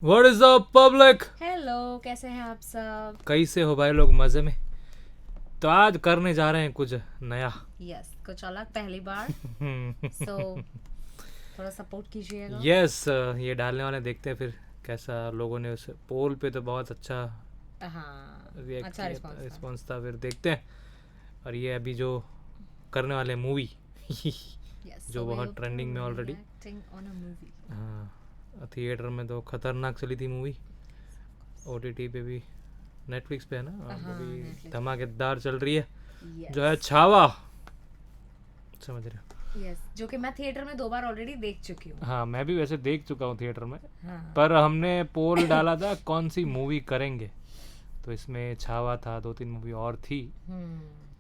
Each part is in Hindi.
What is the public. Hello, कैसे हैं आप सब? कैसे हो भाई लोग? मजे में। तो आज करने जा रहे हैं कुछ नया। यस, कुछ अलग पहली बार। सो थोड़ा सपोर्ट कीजिएगा। यस, ये डालने वाले देखते हैं फिर कैसा लोगों ने उसे पोल पे तो बहुत अच्छा हाँ, रिएक्ट अच्छा किया था, रिस्पॉन्स था। फिर देखते हैं। और ये अभी जो करने वाले मूवी यस, जो बहुत ट्रेंडिंग में ऑलरेडी। On a movie. हाँ, थिएटर में तो खतरनाक चली थी मूवी। ओटीटी पे भी, नेटफ्लिक्स पे है ना, वो भी Netflix धमाकेदार चल रही है। Yes. जो है छावा, समझ रहे हो? यस, जो कि मैं थिएटर में 2 बार ऑलरेडी देख चुकी हूँ। हाँ, मैं भी वैसे देख चुका हूँ थिएटर में। हाँ। पर हमने पोल डाला था कौन सी मूवी करेंगे, तो इसमें छावा था, 2-3 मूवी और थी।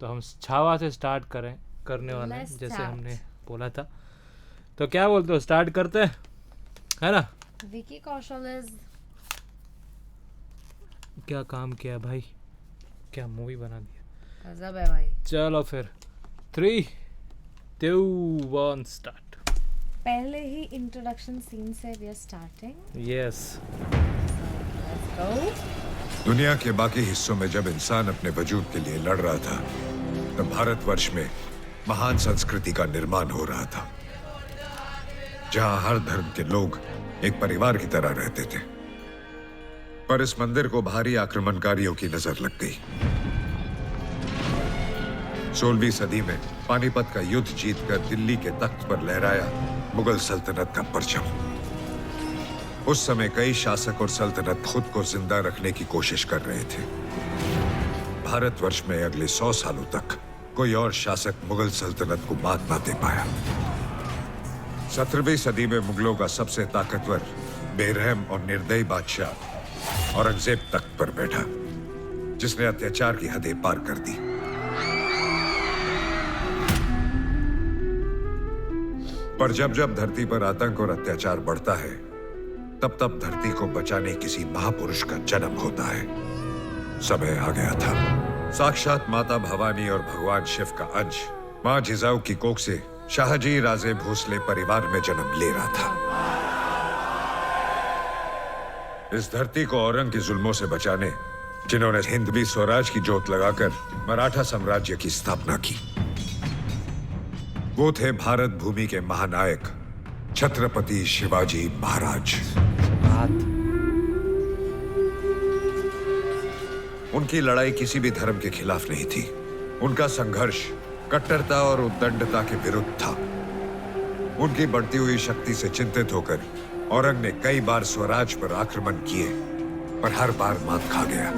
तो हम छावा से स्टार्ट करने वाले हैं, Let's जैसे start. हमने बोला था। तो क्या बोलते हो, स्टार्ट करते हैं, है ना? विकी कौशल इज क्या काम किया है भाई, क्या मूवी बना दिया। गजब है भाई। चलो फिर 3, 2, 1 स्टार्ट। पहले ही इंट्रोडक्शन सीन से we are starting. Yes. Let's go. दुनिया के बाकी हिस्सों में जब इंसान अपने वजूद के लिए लड़ रहा था, तब भारतवर्ष में महान संस्कृति का निर्माण हो रहा था, जहां हर धर्म के लोग एक परिवार की तरह रहते थे। पर इस मंदिर को बाहरी आक्रमणकारियों की नजर लग गई। 16वीं सदी में पानीपत का युद्ध जीतकर दिल्ली के तख्त पर लहराया मुगल सल्तनत का परचम। उस समय कई शासक और सल्तनत खुद को जिंदा रखने की कोशिश कर रहे थे। भारतवर्ष में अगले 100 सालों तक कोई और शासक मुगल सल्तनत को मात ना दे पाया। 17वीं सदी में मुगलों का सबसे ताकतवर, बेरहम और निर्दयी बादशाह औरंगजेब तख्त पर बैठा, जिसने अत्याचार की हदें पार कर दी। पर जब जब धरती पर आतंक और अत्याचार बढ़ता है, तब तब धरती को बचाने किसी महापुरुष का जन्म होता है। समय आ गया था। साक्षात माता भवानी और भगवान शिव का अंश मां जिजाऊ की कोख से शाहजी राजे भोसले परिवार में जन्म ले रहा था। इस धरती को औरंग के जुल्मों से बचाने जिन्होंने हिंदवी स्वराज की जोत लगाकर मराठा साम्राज्य की स्थापना की, वो थे भारत भूमि के महानायक छत्रपति शिवाजी महाराज। उनकी लड़ाई किसी भी धर्म के खिलाफ नहीं थी। उनका संघर्ष कट्टरता और उद्दंडता के विरुद्ध था। उनकी बढ़ती हुई शक्ति से चिंतित होकर औरंग ने कई बार स्वराज पर आक्रमण किए, पर हर बार मात खा गया।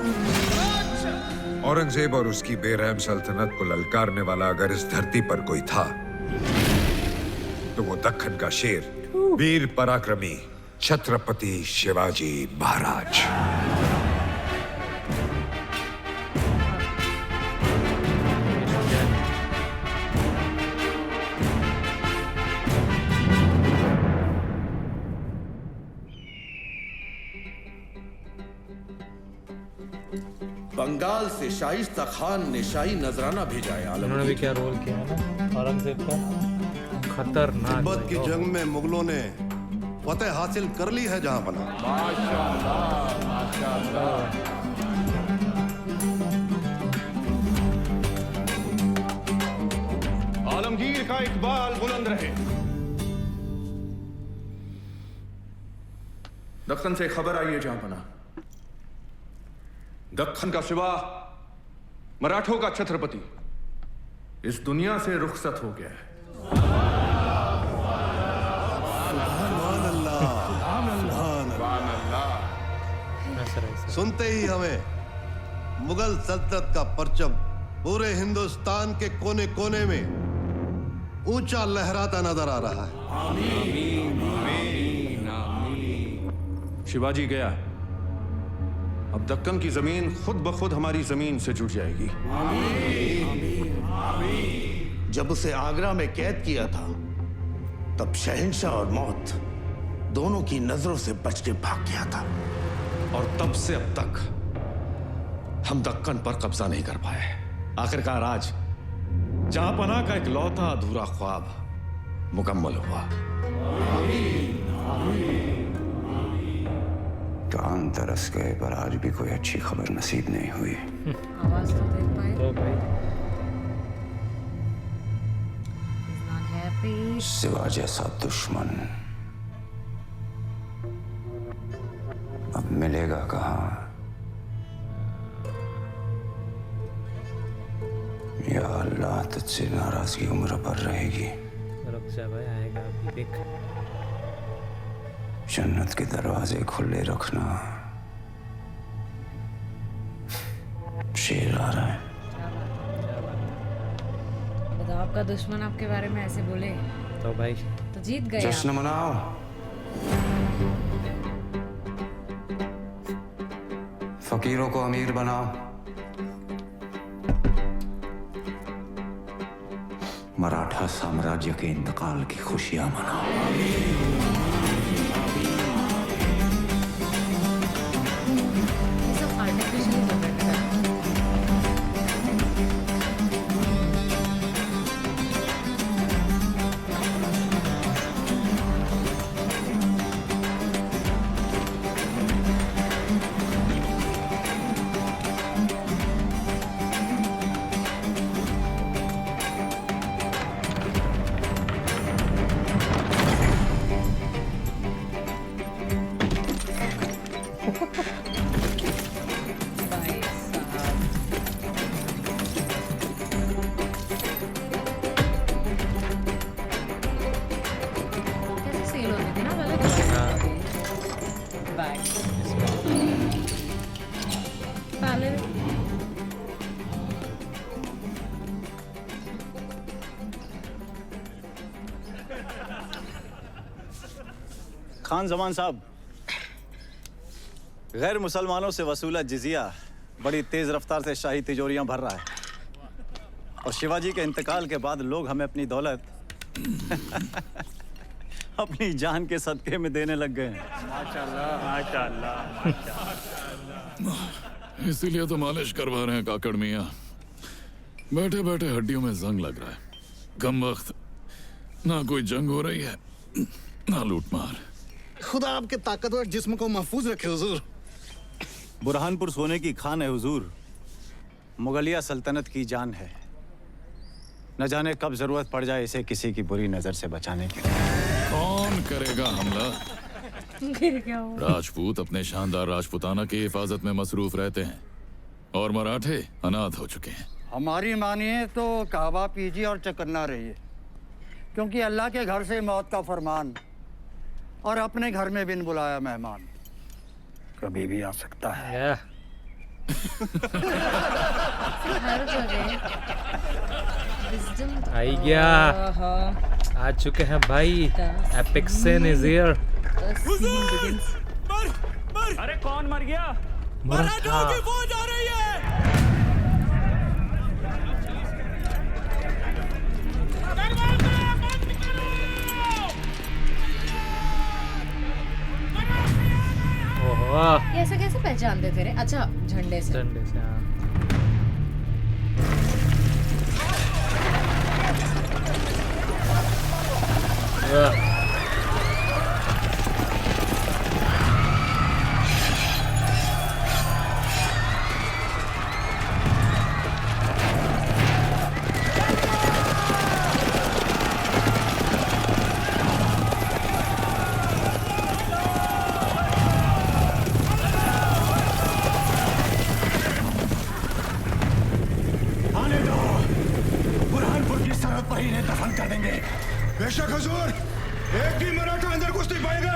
औरंगजेब और उसकी बेरहम सल्तनत को ललकारने वाला अगर इस धरती पर कोई था, तो वो दक्खन का शेर, वीर पराक्रमी छत्रपति शिवाजी महाराज। बंगाल से शाइस्ता खान ने शाही नजराना भेजा है उन्होंने भी क्या रोल किया है ना औरंगजेब का, खतरनाक। तिब्बत की जंग में मुगलों ने फतेह हासिल कर ली है जहां बना। आलमगीर का इकबाल बुलंद रहे। दक्कन से खबर आई है जहां बना, दक्कन का शिवा, मराठों का छत्रपति इस दुनिया से रुखसत हो गया है। सुनते ही हमें मुगल सल्तनत का परचम पूरे हिंदुस्तान के कोने कोने में ऊंचा लहराता नजर आ रहा है। शिवाजी गया, अब दक्कन की जमीन खुद ब खुद हमारी जमीन से जुड़ जाएगी। जब उसे आगरा में कैद किया था, तब शहंशाह और मौत दोनों की नजरों से बच के भाग गया था, और तब से अब तक हम दक्कन पर कब्जा नहीं कर पाए। आखिरकार आज जहांपनाह का एक लौता अधूरा ख्वाब मुकम्मल हुआ। कान तरस गए पर आज भी कोई अच्छी खबर नसीब नहीं हुई। आवाज तो देख पाए। तो भाई He's not happy. सिवा जैसा दुश्मन अब मिलेगा कहाँ? या अल्लाह तुझसे नाराजगी उम्र पर रहेगी। रुक जा भाई, आएगा अभी देख। जन्नत के दरवाजे खुले रखना। शेर आ रहा है। बताओ, आपका दुश्मन आपके बारे में ऐसे बोले तो भाई तो जीत गए जश्न आप। मनाओ। फकीरों को अमीर बनाओ। मराठा साम्राज्य के इंतकाल की खुशियां मनाओ। ये सब artificially हो रहा है। भाई साहब, कैसे सेल होती थी ना पहले। बैग पहले खान जमान साहब, गैर मुसलमानों से वसूला जिजिया बड़ी तेज रफ्तार से शाही तिजोरियां भर रहा है और शिवाजी के इंतकाल के बाद लोग हमें अपनी दौलत अपनी जान के सदके में देने लग गए हैं। इसीलिए तो मालिश करवा रहे हैं काकड़ मियाँ। बैठे बैठे हड्डियों में जंग लग रहा है। कम वक्त ना कोई जंग हो रही है ना लूटमार। खुदा आपके ताकतवर जिस्म को महफूज रखे हुजूर। बुरहानपुर सोने की खान है हुजूर, मुगलिया सल्तनत की जान है। न जाने कब जरूरत पड़ जाए इसे किसी की बुरी नजर से बचाने के लिए। कौन करेगा हमला? फिर क्या हुआ? राजपूत अपने शानदार राजपुताना की हिफाजत में मसरूफ रहते हैं और मराठे अनाथ हो चुके हैं। हमारी मानिए तो कहवा पीजिए और चकन्ना रहिए, क्योंकि अल्लाह के घर से मौत का फरमान और अपने घर में बिन बुलाया मेहमान कभी भी आ सकता है। हर जगह wisdom तो- आई गया, आ चुके हैं भाई। Epic scene is here. अरे कौन मर गया? मराठा की फौज आ रही है। ओहो, ये ऐसा कैसे पहचानते थे रे? अच्छा, झंडे से। डंडे से। हाँ आने दो, बुरहानपुर की सरहद पर इन्हें दफन कर देंगे। बेशक हुजूर, एक भी मराठा अंदर घुस नहीं पाएगा।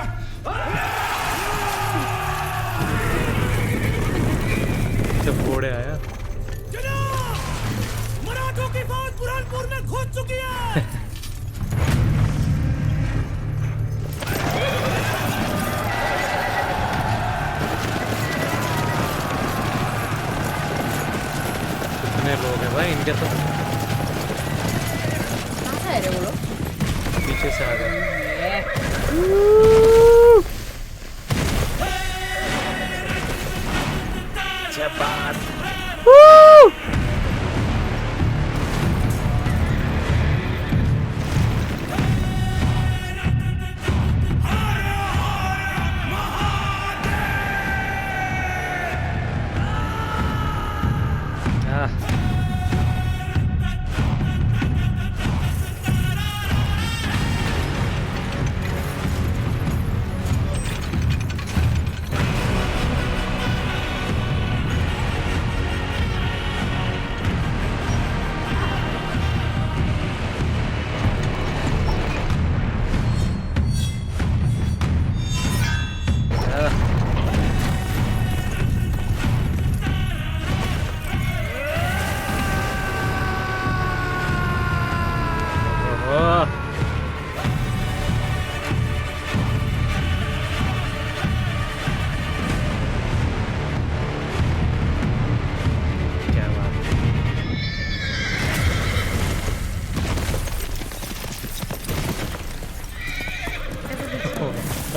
जब घोड़े आया मराठों की फौज बुरहानपुर में घुस चुकी है। कितने लोग हैं भाई इनके? तो कहाँ से आए रे वो लोग? पीछे से आ गए।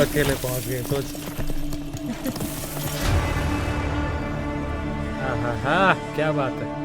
अकेले पहुंच गए, सोच। हाँ, क्या बात है।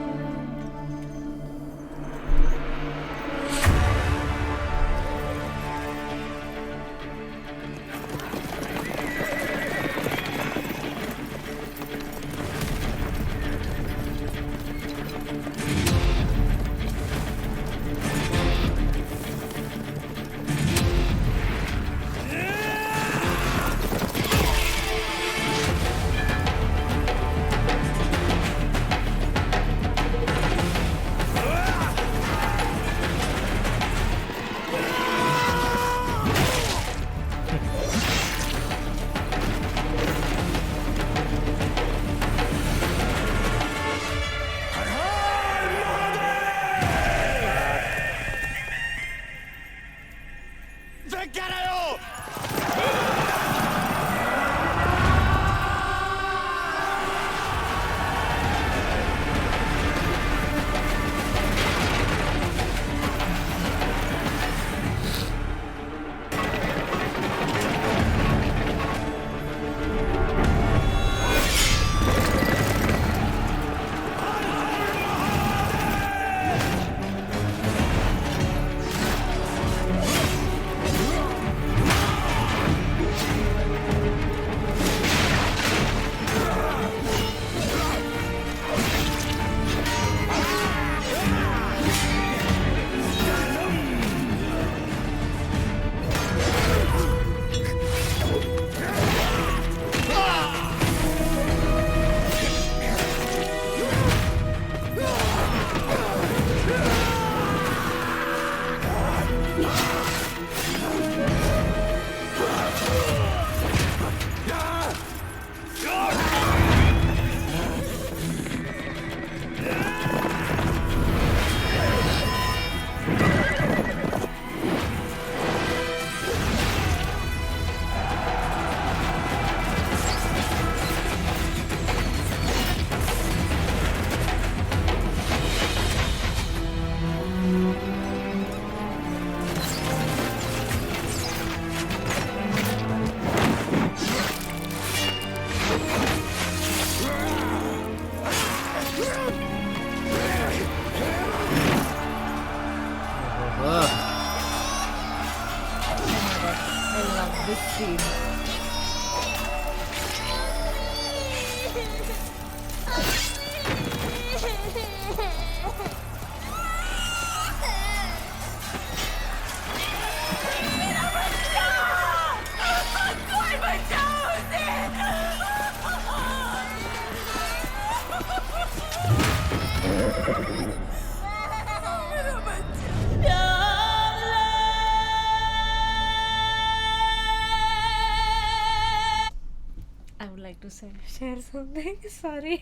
Share something, sorry.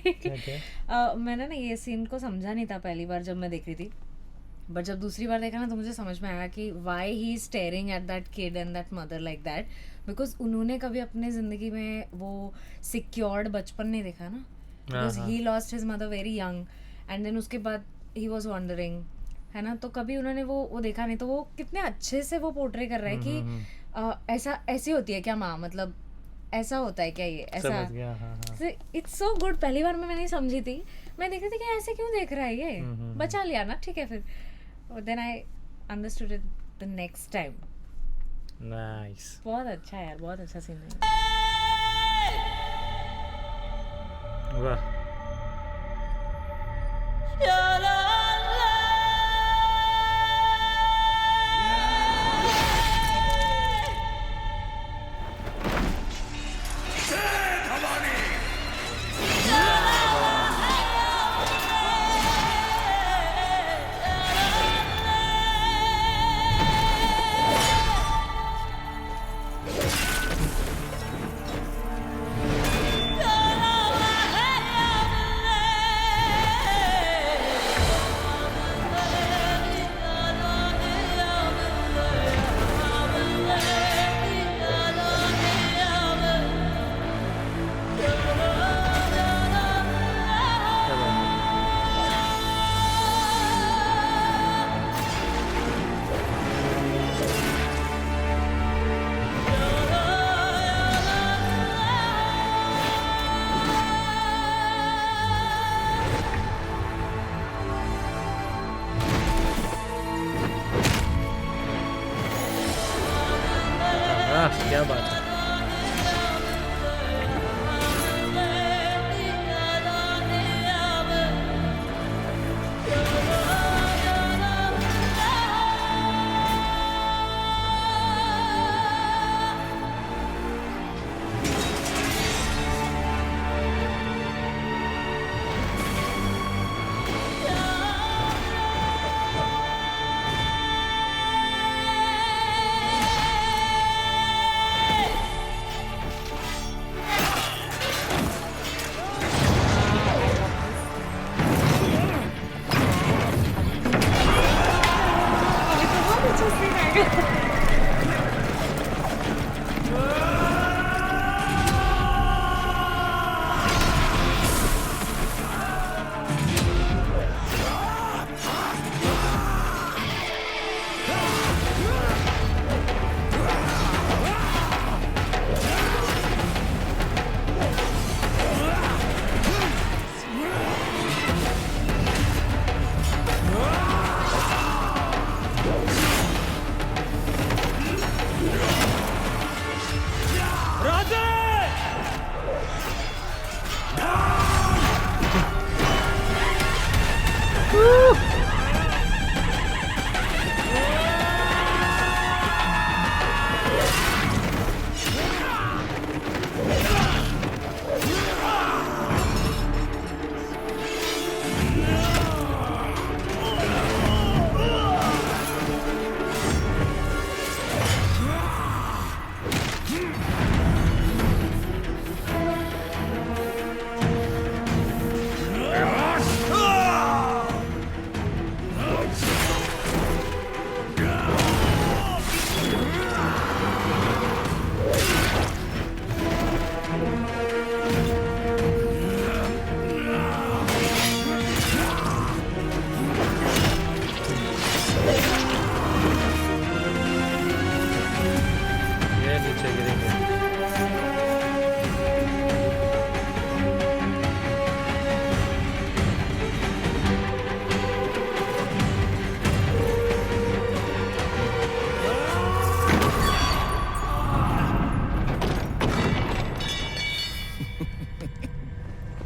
मैंने ना ये सीन को समझा नहीं था पहली बार जब मैं देख रही थी, बट जब दूसरी बार देखा ना तो मुझे समझ में आया कि why he is staring at that kid and that mother like that, because उन्होंने कभी अपने ज़िंदगी में वो सिक्योर्ड बचपन नहीं देखा ना, because he lost his mother very young and then उसके बाद ही वॉज वॉन्डरिंग, है ना, तो कभी उन्होंने वो देखा नहीं, तो वो कितने अच्छे से वो पोर्ट्रे कर रहा है कि ऐसी होती है क्या माँ, मतलब ऐसा होता है क्या, ये ऐसा। It's so good. पहली बार मैं नहीं समझी थी, मैं देख रही थी कि ऐसे क्यों देख रहा है ये, बचा लिया ना, ठीक है, फिर then I understood it the next time. Nice, बहुत अच्छा है यार, बहुत अच्छा सीन है। वाह।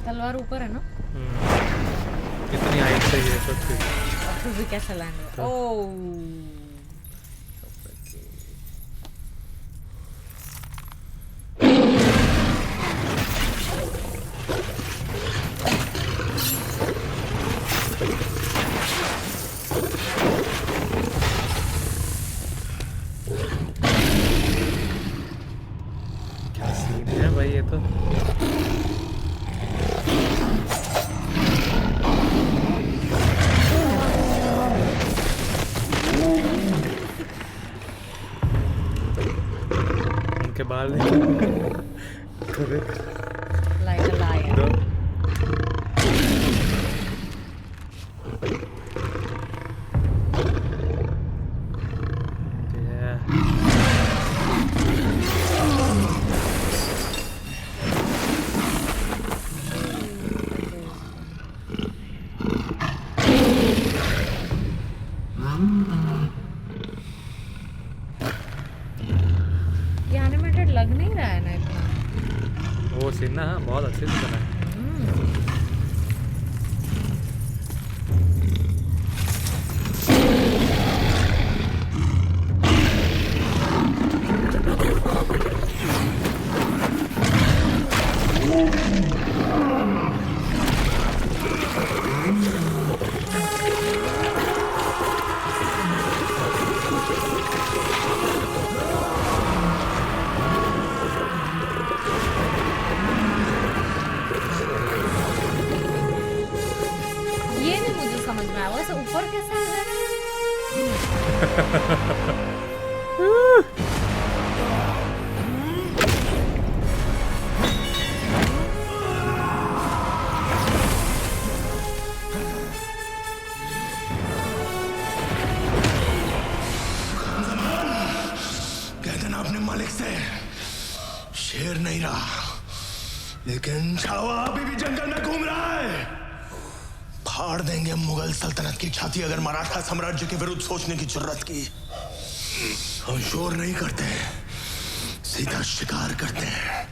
तलवार ऊपर है ना? कितनी हाइट से ये सब चीज़। फिर भी कैसा लैंड? ओह क्या सीन है भाई ये तो। उनके बाल like a lion. ये एनिमेटेड लग नहीं रहा है ना इतना। वो सीन ना बहुत अच्छे से बना है। ये नहीं मुझे समझ में आया वैसे ऊपर कैसे आ गया? कह देना अपने मालिक से शेर नहीं रहा, लेकिन छावा अभी भी जंगल में घूम रहा है। फाड़ देंगे मुगल सल्तनत की छाती अगर मराठा साम्राज्य के विरुद्ध सोचने की जरूरत की। हम शोर नहीं करते, सीधा शिकार करते हैं।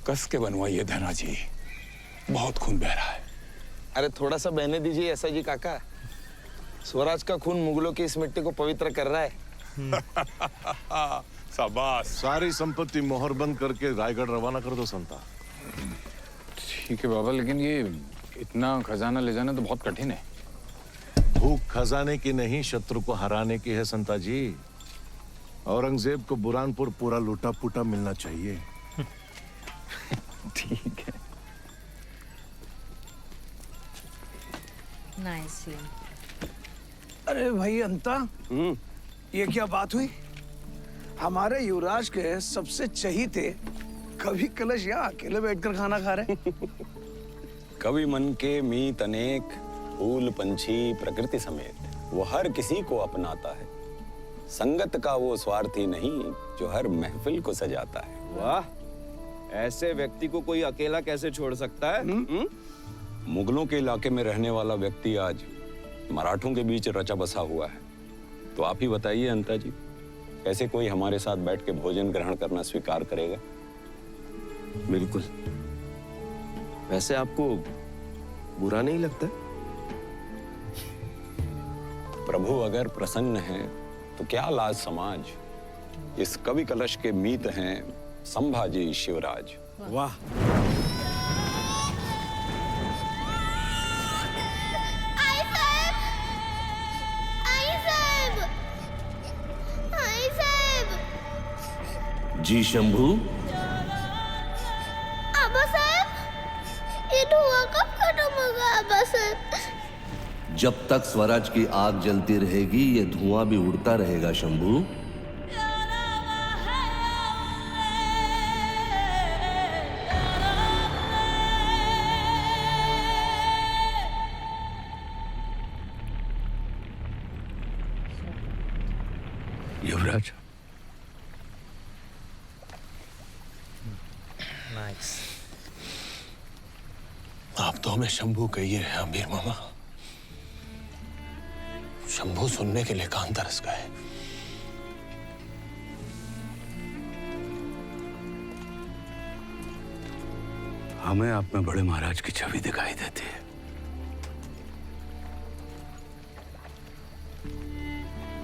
कस के बनवाइए धना जी, बहुत खून बह रहा है। अरे थोड़ा सा बहने दीजिए ऐसा जी काका। स्वराज का खून मुगलों की इस मिट्टी को पवित्र कर रहा है। शाबाश। सारी संपत्ति मोहर बंद करके रायगढ़ रवाना कर दो संता। ठीक है बाबा, लेकिन ये इतना खजाना ले जाना तो बहुत कठिन है। भूख खजाने की नहीं, शत्रु को हराने की है संता जी। औरंगजेब को बुरहानपुर पूरा लूटा पुटा मिलना चाहिए। ठीक है। Nice scene. अरे भाई अंता, ये क्या बात हुई? हमारे युवराज के सबसे चहीते कभी कलश यहाँ अकेले बैठकर खाना खा रहे। कवि मन के मीत अनेक, फूल पंछी प्रकृति समेत, वो हर किसी को अपनाता है। संगत का वो स्वार्थी नहीं जो हर महफिल को सजाता है। वाह, ऐसे व्यक्ति को कोई अकेला कैसे छोड़ सकता है? मुगलों के इलाके में रहने वाला व्यक्ति आज मराठों के बीच रचा बसा हुआ है। तो आप ही बताइए अंता जी, कैसे कोई हमारे साथ बैठ के भोजन ग्रहण करना स्वीकार करेगा? बिल्कुल। वैसे आपको बुरा नहीं लगता? प्रभु अगर प्रसन्न है तो क्या लाज समाज। इस कवि कलश के मीत हैं संभाजी शिवराज। वाह। जी शंभू, होगा बस। जब तक स्वराज की आग जलती रहेगी ये धुआं भी उड़ता रहेगा शंभू। युवराज, नाइस। आप तो हमें शंभू कहिए अमीर मामा। शंभू सुनने के लिए कान तरस गए। हमें आप में बड़े महाराज की छवि दिखाई देती है,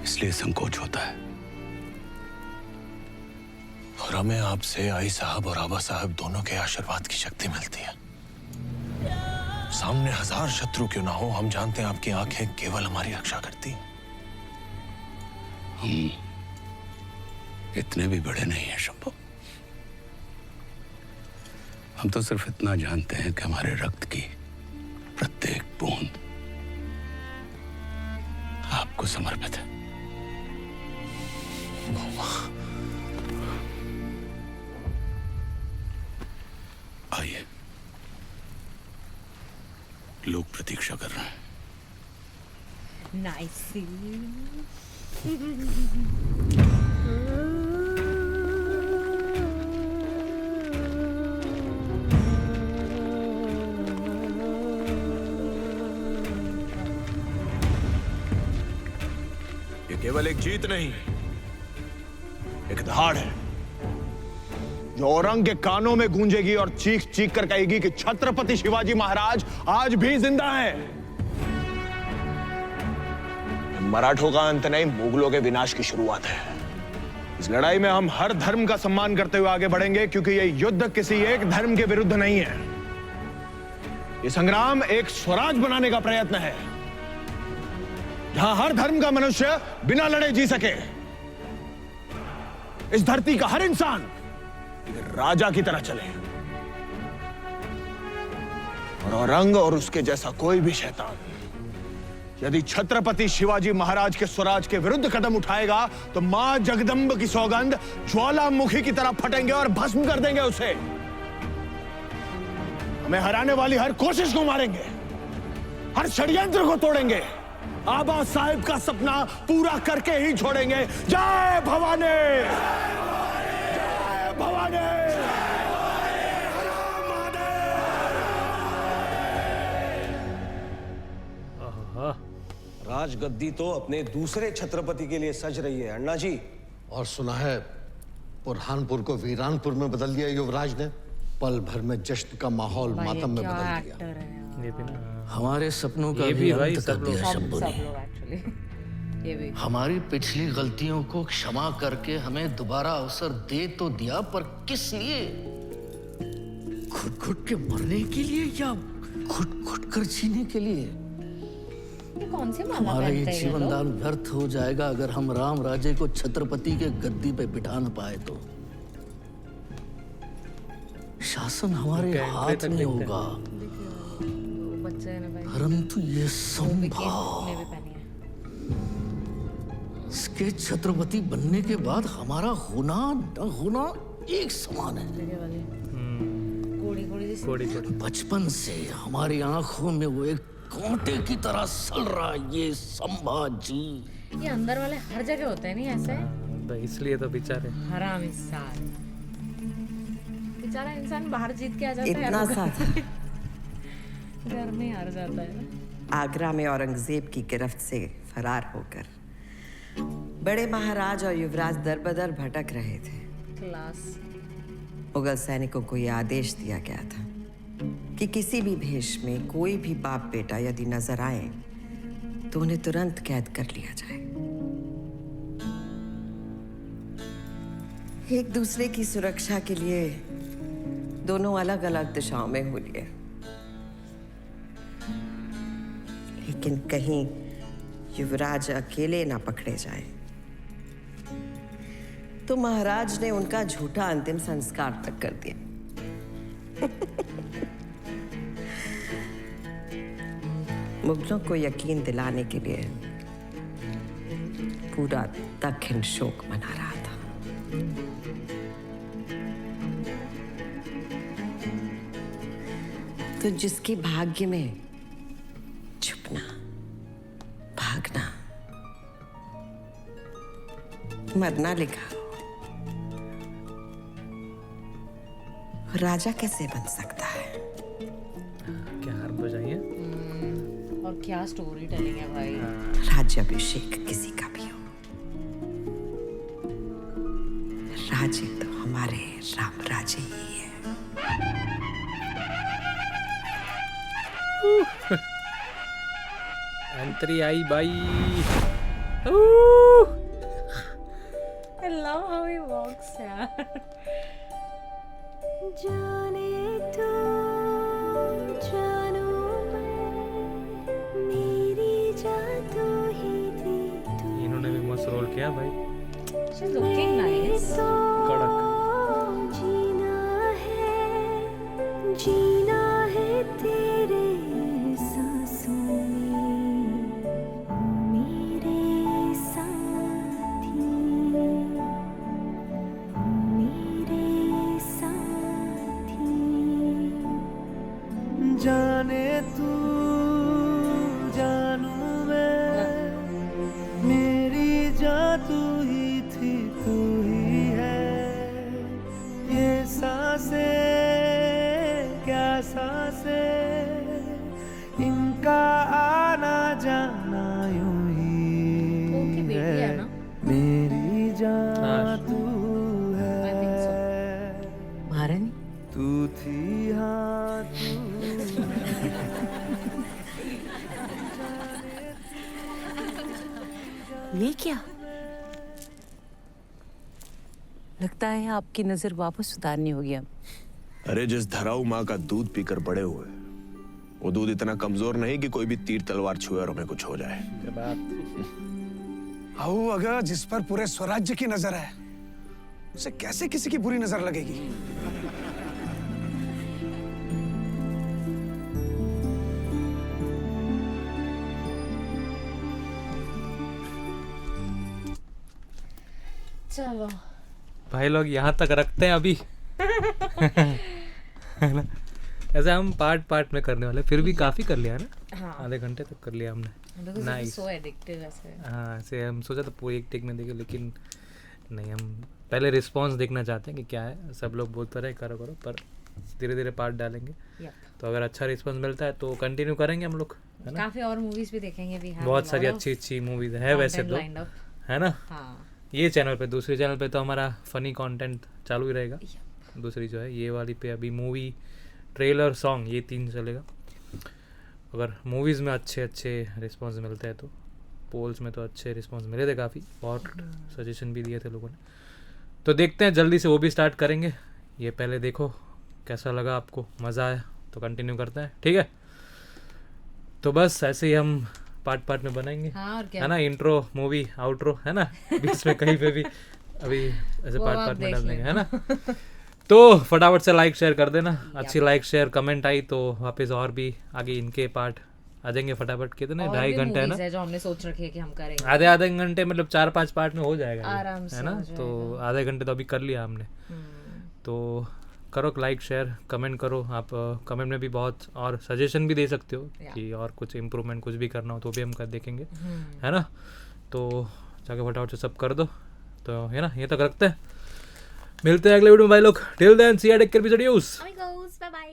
इसलिए संकोच होता है। और हमें आपसे आई साहब और आबा साहब दोनों के आशीर्वाद की शक्ति मिलती है। सामने 1000 शत्रु क्यों ना हो, हम जानते हैं आपकी आंखें केवल हमारी रक्षा करती हैं। हम इतने भी बड़े नहीं हैं शंभू। हम तो सिर्फ इतना जानते हैं कि हमारे रक्त की प्रत्येक बूंद आपको समर्पित है। आइए, लोग प्रतीक्षा कर रहे हैं। नाइस। ये केवल एक जीत नहीं, एक दहाड़ है जो औरंग के कानों में गूंजेगी और चीख चीख कर कहेगी कि छत्रपति शिवाजी महाराज आज भी जिंदा हैं। मराठों का अंत नहीं, मुगलों के विनाश की शुरुआत है। इस लड़ाई में हम हर धर्म का सम्मान करते हुए आगे बढ़ेंगे, क्योंकि यह युद्ध किसी एक धर्म के विरुद्ध नहीं है। यह संग्राम एक स्वराज बनाने का प्रयत्न है, जहां हर धर्म का मनुष्य बिना लड़े जी सके। इस धरती का हर इंसान राजा की तरह चले, और औरंग और उसके जैसा कोई भी शैतान यदि छत्रपति शिवाजी महाराज के स्वराज के विरुद्ध कदम उठाएगा तो मां जगदम्ब की सौगंध ज्वालामुखी की तरह फटेंगे और भस्म कर देंगे उसे। हमें हराने वाली हर कोशिश को मारेंगे, हर षड्यंत्र को तोड़ेंगे, आबा साहिब का सपना पूरा करके ही छोड़ेंगे। जय भवानी, जय भवानी। राजगद्दी तो अपने दूसरे छत्रपति के लिए सज रही है अण्णा जी। और सुना है बुरहानपुर को वीरानपुर में बदल दिया युवराज ने। पल भर में जश्न का माहौल मातम में बदल दिया। हमारे सपनों का भी अंत कर दिया शंभू ने। हमारी पिछली गलतियों को क्षमा करके हमें दोबारा अवसर दे तो दिया, पर किस लिए? घुट-घुट के मरने के लिए या घुट-घुट कर जीने के लिए? कौन सी माला हमारा ये पहनते हैं जीवन लोग? दान व्यर्थ हो जाएगा अगर हम राम राजे को छत्रपति के गद्दी पे बिठा न पाए तो। शासन हमारे हाथ में होगा, परंतु ये संभव इसके छत्रपति बनने के बाद हमारा होना न होना एक समान है। बचपन से हमारी आंखों में वो एक कांटे की तरह सल रहा ये संभाजी। ये अंदर वाले हर जगह होते हैं नहीं ऐसे? तो इसलिए तो बेचारे हराम इंसान, बेचारा इंसान बाहर जीत के आ जाता है, इतना सा घर में हार जाता है ना। आगरा में औरंगजेब की गिरफ्त से फरार होकर बड़े महाराज और युवराज दर-बदर भटक रहे थे। क्लास। मुगल सैनिकों को यह आदेश दिया गया था कि किसी भी भेष में कोई भी बाप बेटा यदि नजर आए तो उन्हें तुरंत कैद कर लिया जाए। एक दूसरे की सुरक्षा के लिए दोनों अलग अलग दिशाओं में हो लिए, लेकिन कहीं युवराज अकेले ना पकड़े जाए, तो महाराज ने उनका झूठा अंतिम संस्कार तक कर दिया। मुगलों को यकीन दिलाने के लिए पूरा दक्षिण शोक मना रहा था। तो जिसके भाग्य में छुपना, भागना, मरना लिखा हो, राजा कैसे बन सकता है? क्या हार बजाइए। और क्या स्टोरी टेलिंग है भाई। राज्याभिषेक किसी का भी हो, राजे तो हमारे राम राजे ही है। अंतरी आई by. I love how he walks यार। जाने तू जानू मैं, मेरी जादू ही थी तू। इन्होंने भी मस्त रोल किया भाई। She's looking nice। कड़क। जीना है तेरे सांसों में, ओ मेरे साथी, ओ मेरे साथी। जाने तू जानू मैं, मेरी जादू ही थी तू ही है। ये सांसें क्या सांसें, इनका आना जाना यूं ही है। मेरी जान तू है, महारानी तू थी हाँ तू। ये क्या? लगता है आपकी नजर वापस उतारनी होगी अब। अरे जिस धराऊ माँ का दूध पीकर बड़े हुए, वो दूध इतना कमजोर नहीं कि कोई भी तीर तलवार छुए और हमें कुछ हो जाए। आओ अगर जिस पर पूरे स्वराज्य की नजर है, उसे कैसे किसी की बुरी नजर लगेगी? चलो भाई लोग यहाँ तक रखते हैं अभी। है ना? ऐसे हम पार्ट पार्ट में करने वाले, फिर भी काफी कर लिया है ना। हाँ। आधे घंटे तक कर लिया हमने। नाइस। so addictive ऐसे। हाँ ऐसे हम सोचा था पूरी एक टेक में देखे, लेकिन नहीं, हम पहले रिस्पांस देखना चाहते हैं कि क्या है। सब लोग बोलते रहे करो करो, पर धीरे धीरे पार्ट डालेंगे। तो अगर अच्छा रिस्पांस मिलता है तो कंटिन्यू करेंगे हम लोग, है ना। काफी और मूवीज भी देखेंगे भी। बहुत सारी अच्छी अच्छी मूवीज है वैसे तो, है ना। ये चैनल पे, दूसरे चैनल पे तो हमारा फनी कंटेंट चालू ही रहेगा। दूसरी जो है ये वाली पे अभी मूवी, ट्रेलर, सॉन्ग, ये 3 चलेगा। अगर मूवीज़ में अच्छे अच्छे रिस्पांस मिलते हैं तो, पोल्स में तो अच्छे रिस्पांस मिले थे काफ़ी, बहुत सजेशन भी दिए थे लोगों ने। तो देखते हैं, जल्दी से वो भी स्टार्ट करेंगे। ये पहले देखो कैसा लगा आपको, मज़ा आया तो कंटिन्यू करते हैं, ठीक है। तो बस ऐसे ही हम पार्ट पार्ट में बनाएंगे, है ना। इंट्रो, मूवी, आउट्रो, है ना, बीच में कहीं पे भी अभी ऐसे पार्ट पार्ट में डाल देंगे, है ना। तो फटाफट से लाइक शेयर कर देना। अच्छी लाइक शेयर कमेंट आई तो वापस और भी आगे इनके पार्ट आ जाएंगे फटाफट। कितने 2.5 घंटे है ना, जो हमने सोच रखी है कि हम करेंगे। आधे घंटे मतलब 4-5 पार्ट में हो जाएगा आराम से, है ना। तो आधे घंटे तो अभी कर लिया हमने। तो करो लाइक शेयर कमेंट करो। आप कमेंट में भी बहुत और सजेशन भी दे सकते हो कि और कुछ इम्प्रूवमेंट कुछ भी करना हो तो भी हम कर देखेंगे, है ना। तो जाके फटाफट से सब कर दो, तो है ना। ये तक रखते हैं, मिलते हैं अगले वीडियो में भाई लोग। Till then see you, take care, bye bye bye.